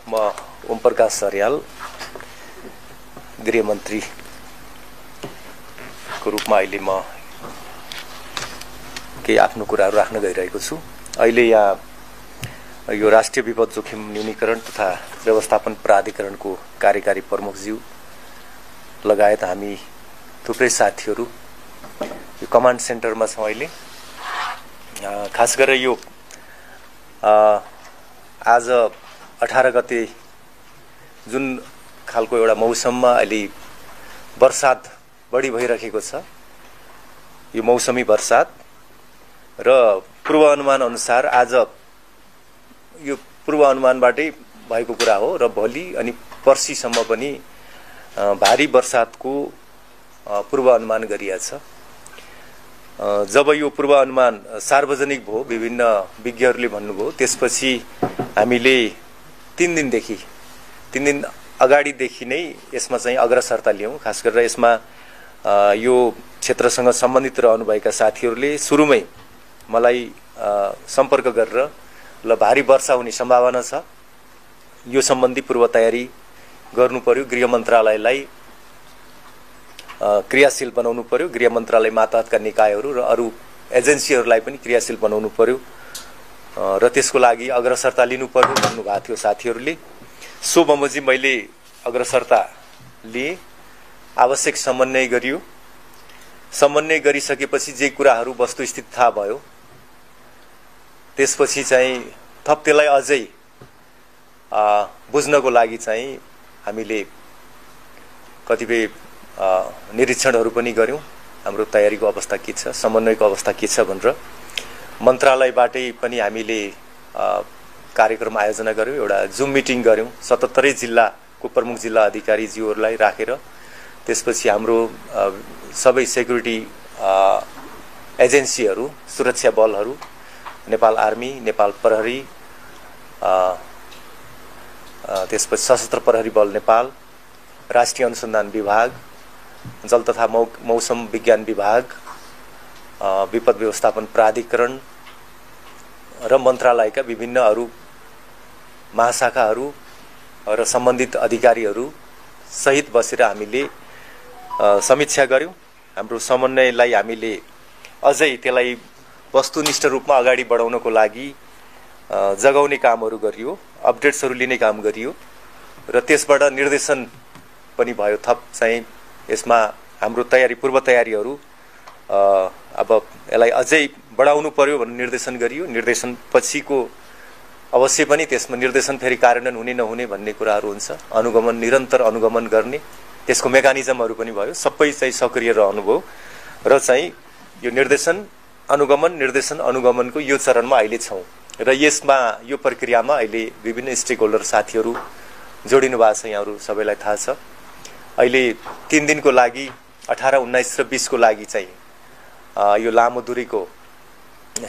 म ओम प्रकाश सर्याल गृहमन्त्री को रूपमा अहिले म केही आफ्नो कुराहरू राख्न गइरहेको छु। अहिले यहाँ यो राष्ट्रिय विपद जोखिम न्यूनीकरण तथा व्यवस्थापन प्राधिकरणको कार्यकारी प्रमुखज्यू लगायत हामी थुप्रै साथीहरू यो कमान्ड सेन्टरमा छौँ। अहिले खास गरेर यो आज 18 गते जुन खालको एउटा मौसममा अहिले वर्षात बढी भइरहेको छ, यो मौसमी वर्षात र पूर्वानुमान अनुसार आज यो पूर्वानुमानबाटै भएको कुरा हो र भोलि अनि पर्सिसम्म पनि भारी वर्षातको पूर्वानुमान गरिएको छ। जब यो पूर्वानुमान सार्वजनिक भयो, विभिन्न विज्ञहरूले भन्नुभयो, त्यसपछि हामीले 3 दिन अगाडिदेखि नै यसमा चाहिँ अग्रसरता लियौं। खास गरेर यसमा यो क्षेत्रसँग सम्बन्धित रहनुभएका साथीहरूले सुरुमै मलाई सम्पर्क गरेर ल भारी वर्षा हुने सम्भावना छ, यो सम्बन्धी पूर्व तयारी गर्नु पर्यो, गृह मन्त्रालयलाई क्रियाशील बनाउनु पर्यो, गृह मन्त्रालय मातहतका निकायहरू र अरू एजेन्सीहरूलाई पनि क्रियाशील बनाउनु पर्यो र त्यसको लागि अग्रसरता लिनु पर्यो भन्नुभएको थियो साथीहरूले। सो बमोजिम मैले अग्रसरता लिए, आवश्यक समन्वय गरियो। समन्वय गरिसकेपछि जे कुराहरू वस्तुस्थिति थाहा भयो, त्यसपछि चाहिँ थप त्यसलाई अझै बुझ्नको लागि चाहिँ हामीले कतिपय निरीक्षणहरू पनि गर्यौं। हाम्रो तयारीको अवस्था के छ, समन्वयको अवस्था के छ भनेर मन्त्रालयबाटै पनि हामीले कार्यक्रम आयोजना गर्यौं। एउटा जुम मिटिङ गर्यौं 77 जिल्लाको प्रमुख जिल्ला अधिकारीज्यूहरूलाई राखेर। त्यसपछि हाम्रो सबै सेक्युरिटी एजेन्सीहरू, सुरक्षा बलहरू, नेपाल आर्मी, नेपाल प्रहरी, त्यसपछि सशस्त्र प्रहरी बल नेपाल, राष्ट्रिय अनुसन्धान विभाग, जल तथा मौसम विज्ञान विभाग, विपद व्यवस्थापन प्राधिकरण र मन्त्रालयका विभिन्न अरू महाशाखाहरू र सम्बन्धित अधिकारीहरू सहित बसेर हामीले समीक्षा गर्यौं। हाम्रो समन्वयलाई हामीले अझै त्यसलाई वस्तुनिष्ठ रूपमा अगाडि बढाउनको लागि जगाउने कामहरू गरियो, अपडेट्सहरू लिने काम गरियो र त्यसबाट निर्देशन पनि भयो। थप चाहिँ यसमा हाम्रो तयारी, पूर्व तयारीहरू अब यसलाई अझै बढाउनु पर्यो भन्ने निर्देशन गरियो। निर्देशन पछिको अवश्य पनि त्यसमा निर्देशन फेरि कार्यान्वयन हुने नहुने भन्ने कुराहरू हुन्छ। अनुगमन, निरन्तर अनुगमन गर्ने त्यसको मेकानिजमहरू पनि भयो। सबै चाहिँ सक्रिय रहनुभयो र चाहिँ यो निर्देशन अनुगमनको यो चरणमा अहिले छौं र यसमा यो प्रक्रियामा अहिले विभिन्न स्टेक होल्डर साथीहरू जोडिनु भएको छ। यहाँहरू सबैलाई थाहा छ। अहिले 3 दिनको लागि 18, 19 र 20 को लागि चाहिँ यो लामो दूरीको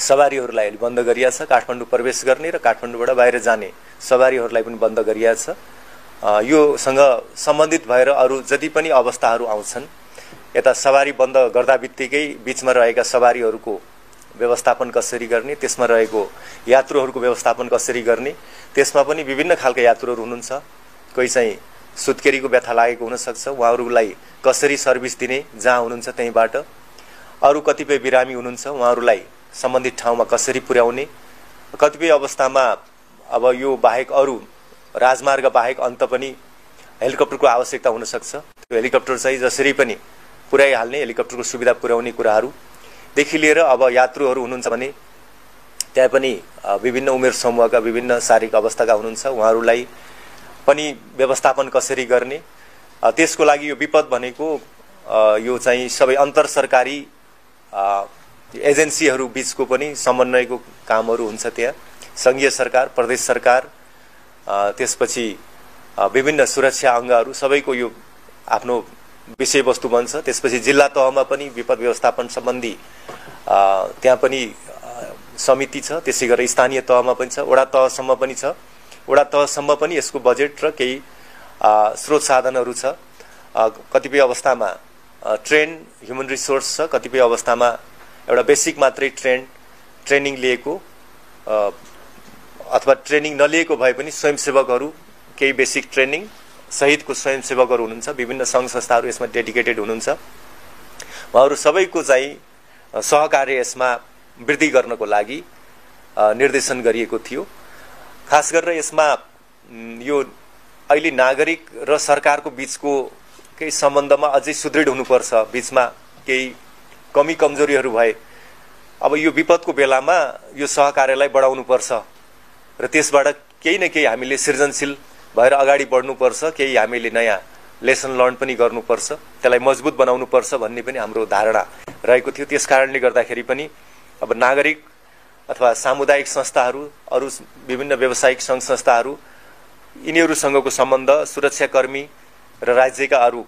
सवारीहरूलाई अहिले बन्द गरिएको छ। काठमाडौँ प्रवेश गर्ने र काठमाडौँबाट बाहिर जाने सवारीहरूलाई पनि बन्द गरिएको छ। योसँग सम्बन्धित भएर अरू जति पनि अवस्थाहरू आउँछन्, यता सवारी बन्द गर्दा बित्तिकै बीचमा रहेका सवारीहरूको व्यवस्थापन कसरी गर्ने, त्यसमा रहेको यात्रुहरूको व्यवस्थापन कसरी गर्ने, त्यसमा पनि विभिन्न खालका यात्रुहरू हुनुहुन्छ। कोही चाहिँ सुत्केरीको व्यथा लागेको हुन सक्छ, उहाँहरूलाई कसरी सर्भिस दिने, जहाँ हुनुहुन्छ त्यहीबाट। अरू कतिपय बिरामी हुनुहुन्छ, उहाँहरूलाई सम्बन्धित ठाउँमा कसरी पुर्याउने। कतिपय अवस्थामा अब यो बाहेक अरू राजमार्ग बाहेक अन्त पनि हेलिकप्टरको आवश्यकता हुन सक्छ। त्यो हेलिकप्टर चाहिँ जसरी पनि पुर्याइहाल्ने, हेलिकप्टरको सुविधा पुर्याउने कुराहरूदेखि लिएर अब यात्रुहरू हुनुहुन्छ भने त्यहाँ पनि विभिन्न उमेर समूहका, विभिन्न शारीरिक अवस्थाका हुनुहुन्छ, उहाँहरूलाई पनि व्यवस्थापन कसरी गर्ने। त्यसको लागि यो विपद भनेको यो चाहिँ सबै अन्तर सरकारी एजेन्सीहरू बीचको पनि समन्वयको कामहरू हुन्छ। त्यहाँ संघीय सरकार, प्रदेश सरकार, त्यसपछि विभिन्न सुरक्षा अङ्गहरू सबैको यो आफ्नो विषयवस्तु बन्छ। त्यसपछि जिल्ला तहमा पनि विपद व्यवस्थापन सम्बन्धी त्यहाँ पनि समिति छ। त्यसै गरेर स्थानीय तहमा पनि छ, वडा तहसम्म पनि छ। वडा तहसम्म पनि यसको बजेट र केही स्रोत साधनहरू छ। कतिपय अवस्थामा ट्रेन ह्युमन रिसोर्स छ, कतिपय अवस्थामा एउटा बेसिक मात्रै ट्रेनिङ लिएको अथवा ट्रेनिङ नलिएको भए पनि स्वयंसेवकहरू केही बेसिक ट्रेनिङ सहितको स्वयंसेवकहरू हुनुहुन्छ, विभिन्न सङ्घ संस्थाहरू यसमा डेडिकेटेड हुनुहुन्छ। उहाँहरू सबैको चाहिँ सहकार्य यसमा वृद्धि गर्नको लागि निर्देशन गरिएको थियो। खास गरेर यसमा यो अहिले नागरिक र सरकारको बीचको केही सम्बन्धमा अझै सुदृढ हुनुपर्छ, बीचमा केही कमी कमजोरीहरू भए अब यो विपदको बेलामा यो सहकार्यलाई बढाउनुपर्छ र त्यसबाट केही न केही हामीले सृजनशील भएर अगाडि बढ्नुपर्छ, केही हामीले नयाँ लेसन लर्न पनि गर्नुपर्छ, त्यसलाई मजबुत बनाउनुपर्छ भन्ने पनि हाम्रो धारणा रहेको थियो। त्यस कारणले गर्दाखेरि पनि अब नागरिक अथवा सामुदायिक संस्थाहरू, अरू विभिन्न व्यावसायिक सङ्घ संस्थाहरू, यिनीहरूसँगको सम्बन्ध सुरक्षाकर्मी र राज्यका अरू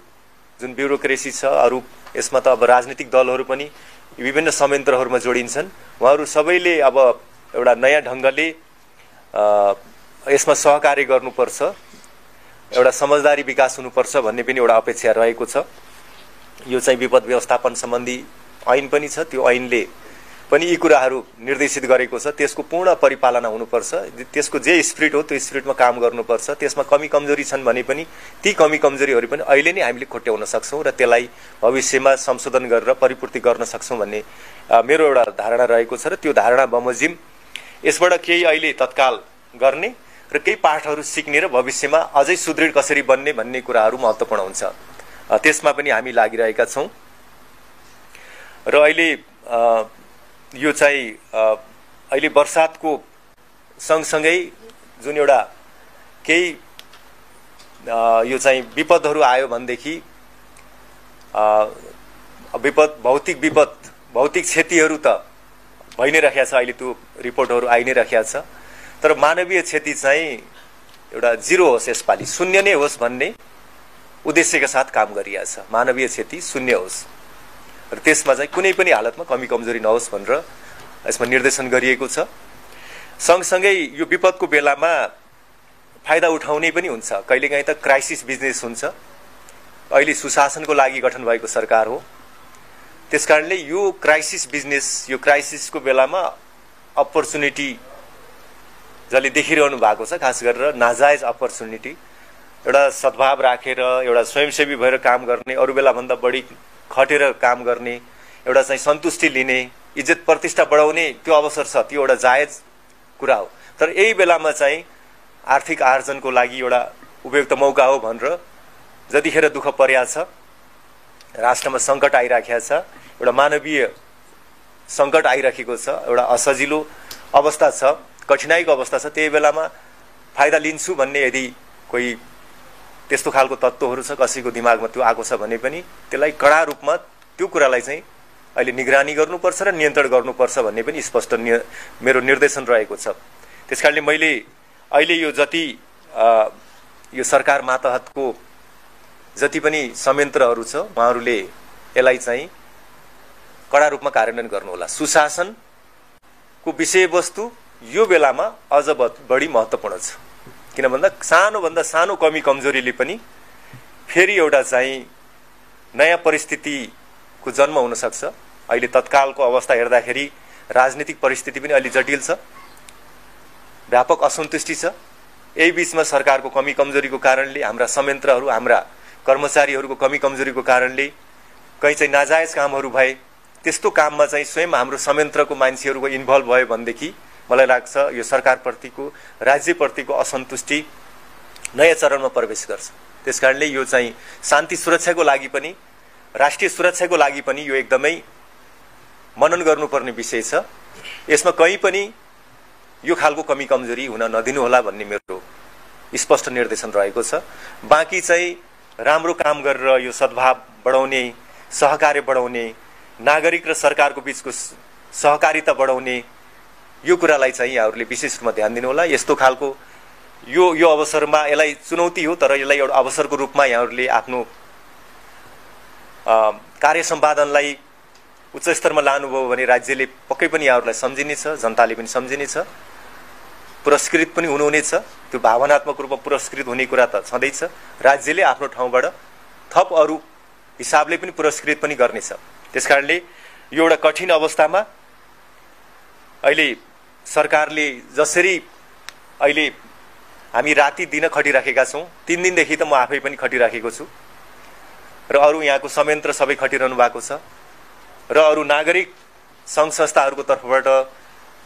जुन ब्युरोक्रेसी छ, अरू यसमा त अब राजनीतिक दलहरू पनि विभिन्न संयन्त्रहरूमा जोडिन्छन्। उहाँहरू सबैले अब एउटा नयाँ ढङ्गले यसमा सहकार्य गर्नुपर्छ, एउटा समझदारी विकास हुनुपर्छ भन्ने पनि एउटा अपेक्षा रहेको छ। यो चाहिँ विपद व्यवस्थापन सम्बन्धी ऐन पनि छ, त्यो ऐनले पनि यी कुराहरू निर्देशित गरेको छ। त्यसको पूर्ण परिपालना हुनुपर्छ, त्यसको जे स्पिरिट हो त्यो स्पिरिटमा काम गर्नुपर्छ। त्यसमा कमी कमजोरी छन् भने पनि ती कमी कमजोरीहरू पनि अहिले नै हामीले खोट्याउन सक्छौँ र त्यसलाई भविष्यमा संशोधन गरेर परिपूर्ति गर्न सक्छौँ भन्ने मेरो एउटा धारणा रहेको छ। र त्यो धारणा बमोजिम यसबाट केही अहिले तत्काल गर्ने र केही पाठहरू सिक्ने र भविष्यमा अझै सुदृढ कसरी बन्ने भन्ने कुराहरू महत्त्वपूर्ण हुन्छ, त्यसमा पनि हामी लागिरहेका छौँ। र अहिले यो चाहिँ अहिले बर्सातको सँगसँगै जुन एउटा केही यो चाहिँ विपदहरू आयो भनेदेखि विपद भौतिक क्षतिहरू त भइ नै राखेको छ, अहिले त्यो रिपोर्टहरू आइ नै राखेको छ। तर मानवीय क्षति चाहिँ एउटा जिरो होस्, यसपालि शून्य नै होस् भन्ने उद्देश्यका साथ काम गरिएको छ। मानवीय क्षति शून्य होस् र त्यसमा चाहिँ कुनै पनि हालतमा कमी कमजोरी नहोस् भनेर यसमा निर्देशन गरिएको छ। सँगसँगै यो विपदको बेलामा फाइदा उठाउने पनि हुन्छ, कहिलेकाहीँ त क्राइसिस बिजनेस हुन्छ। अहिले सुशासनको लागि गठन भएको सरकार हो, त्यसकारणले यो क्राइसिस बिजनेस, यो क्राइसिसको बेलामा अपर्च्युनिटी जसले देखिरहनु भएको छ, खास गरेर नाजायज अपर्च्युनिटी, एउटा सद्भाव राखेर एउटा स्वयंसेवी भएर काम गर्ने, अरू बेलाभन्दा बढी खटेर काम गर्ने, एउटा चाहिँ सन्तुष्टि लिने, इज्जत प्रतिष्ठा बढाउने त्यो अवसर छ, त्यो एउटा जायज कुरा हो। तर यही बेलामा चाहिँ आर्थिक आर्जनको लागि एउटा उपयुक्त मौका हो भनेर जतिखेर दुःख परेको छ, राष्ट्रमा सङ्कट आइराखेको छ, एउटा मानवीय सङ्कट आइराखेको छ, एउटा असजिलो अवस्था छ, कठिनाइको अवस्था छ, त्यही बेलामा फाइदा लिन्छु भन्ने यदि कोही त्यस्तो खालको तत्त्वहरू छ कसैको दिमागमा त्यो आएको छ भने पनि त्यसलाई कडा रूपमा त्यो कुरालाई चाहिँ अहिले निगरानी गर्नुपर्छ र नियन्त्रण गर्नुपर्छ भन्ने पनि स्पष्ट मेरो निर्देशन रहेको छ। त्यसकारणले मैले अहिले यो जति यो सरकार मातहतको जति पनि संयन्त्रहरू छ उहाँहरूले यसलाई चाहिँ कडा रूपमा कार्यान्वयन गर्नुहोला। सुशासनको विषयवस्तु यो बेलामा अझ बढी महत्त्वपूर्ण छ, किन भन्दा सानोभन्दा सानो कमी कमजोरीले पनि फेरि एउटा चाहिँ नयाँ परिस्थितिको जन्म हुन सक्छ। अहिले तत्कालको अवस्था हेर्दाखेरि राजनीतिक परिस्थिति पनि अलि जटिल छ, व्यापक असन्तुष्टि छ। यही बीचमा सरकारको कमी कमजोरीको कारणले, हाम्रा संयन्त्रहरू, हाम्रा कर्मचारीहरूको कमी कमजोरीको कारणले कहीँ चाहिँ नाजायज कामहरू भए, त्यस्तो काममा चाहिँ स्वयं हाम्रो संयन्त्रको मान्छेहरूको इन्भल्भ भयो भनेदेखि मलाई लाग्छ यो सरकारप्रतिको, राज्यप्रतिको असन्तुष्टि नयाँ चरणमा प्रवेश गर्छ। त्यसकारणले यो चाहिँ शान्ति सुरक्षाको लागि पनि, राष्ट्रिय सुरक्षाको लागि पनि यो एकदमै मनन गर्नुपर्ने विषय छ। यसमा कहीँ पनि यो खालको कमी कमजोरी हुन नदिनु होला भन्ने मेरो स्पष्ट निर्देशन रहेको छ। बाँकी चाहिँ राम्रो काम गरेर यो सद्भाव बढाउने, सहकार्य बढाउने, नागरिक र सरकारको बीचको सहकारिता बढाउने, यो कुरालाई चाहिँ यहाँहरूले विशेष रूपमा ध्यान दिनु होला। यस्तो खालको यो अवसरमा यसलाई चुनौती हो, तर यसलाई एउटा अवसरको रूपमा यहाँहरूले आफ्नो कार्य सम्पादनलाई उच्च स्तरमा लानुभयो भने राज्यले पक्कै पनि यहाँहरूलाई सम्झिनेछ, जनताले पनि सम्झिनेछ, पुरस्कृत पनि हुनुहुनेछ। त्यो भावनात्मक रूपमा पुरस्कृत हुने कुरा त छँदैछ। राज्यले आफ्नो ठाउँबाट थप अरू हिसाबले पनि पुरस्कृत पनि गर्नेछ। त्यसकारणले यो एउटा कठिन अवस्थामा अहिले सरकारले जसरी अहिले हामी राति दिन खटिराखेका छौँ। 3 दिनदेखि त म आफै पनि खटिराखेको छु र अरू यहाँको संयन्त्र सबै खटिरहनु भएको छ र अरू नागरिक सङ्घ संस्थाहरूको तर्फबाट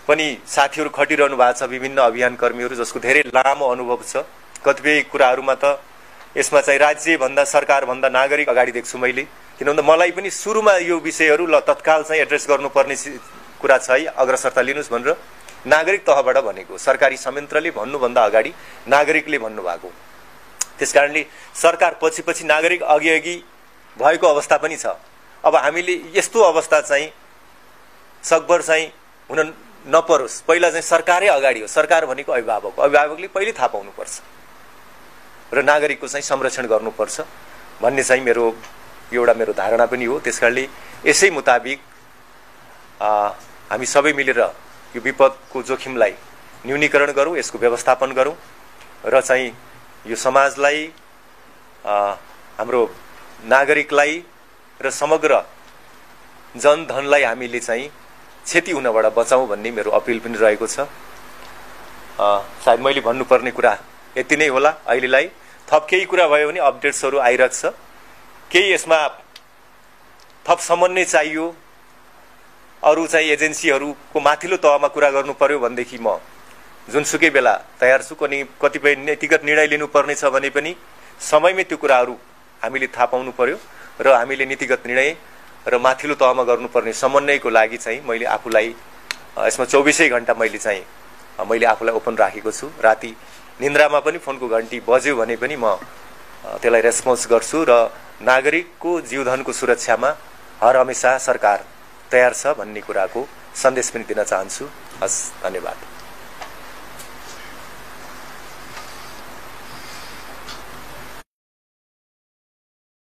पनि साथीहरू खटिरहनु भएको छ, विभिन्न अभियान कर्मीहरू जसको धेरै लामो अनुभव छ। कतिपय कुराहरूमा त यसमा चाहिँ राज्यभन्दा सरकारभन्दा नागरिक अगाडि देख्छु मैले, किनभने मलाई पनि सुरुमा यो विषयहरू ल तत्काल चाहिँ एड्रेस गर्नुपर्ने कुरा छ है, अग्रसरता लिनुहोस् भनेर नागरिक तहबाट भनेको, सरकारी संयन्त्रले भन्नुभन्दा अगाडि नागरिकले भन्नुभएको। त्यसकारणले सरकार पछि पछि नागरिक अघि अघि भएको अवस्था पनि छ। अब हामीले यस्तो अवस्था चाहिँ सकभर चाहिँ हुन नपरोस्। पहिला चाहिँ सरकारै अगाडि हो, सरकार भनेको अभिभावक, अभिभावकले पहिले थाहा पाउनुपर्छ र नागरिकको चाहिँ संरक्षण गर्नुपर्छ भन्ने चाहिँ मेरो धारणा पनि हो। त्यसकारणले यसै मुताबिक हामी सबै मिलेर यो विपदको जोखिमलाई न्यूनीकरण गरौँ, यसको व्यवस्थापन गरौँ र चाहिँ यो समाजलाई, हाम्रो नागरिकलाई र समग्र जनधनलाई हामीले चाहिँ क्षति हुनबाट बचाउँ भन्ने मेरो अपिल पनि रहेको छ। सायद मैले भन्नुपर्ने कुरा यति नै होला अहिलेलाई। थप केही कुरा भयो भने अपडेट्सहरू आइरहेको छ। केही यसमा थप समन्वय चाहियो, अरू चाहिँ एजेन्सीहरूको माथिल्लो तहमा कुरा गर्नु पर्यो भनेदेखि म जुनसुकै बेला तयार छु। कतिपय नीतिगत निर्णय लिनुपर्ने छ भने पनि समयमै त्यो कुराहरू हामीले थाहा पाउनु पर्यो र हामीले नीतिगत निर्णय र माथिल्लो तहमा गर्नुपर्ने समन्वयको लागि चाहिँ मैले आफूलाई यसमा 24 घण्टा मैले आफूलाई ओपन राखेको छु। राति निन्द्रामा पनि फोनको घन्टी बज्यो भने पनि म त्यसलाई रेस्पोन्स गर्छु र नागरिकको जीवधनको सुरक्षामा हर हमेसा सरकार तयार छ भन्ने कुराको सन्देश पनि दिन चाहन्छु। हस्, धन्यवाद।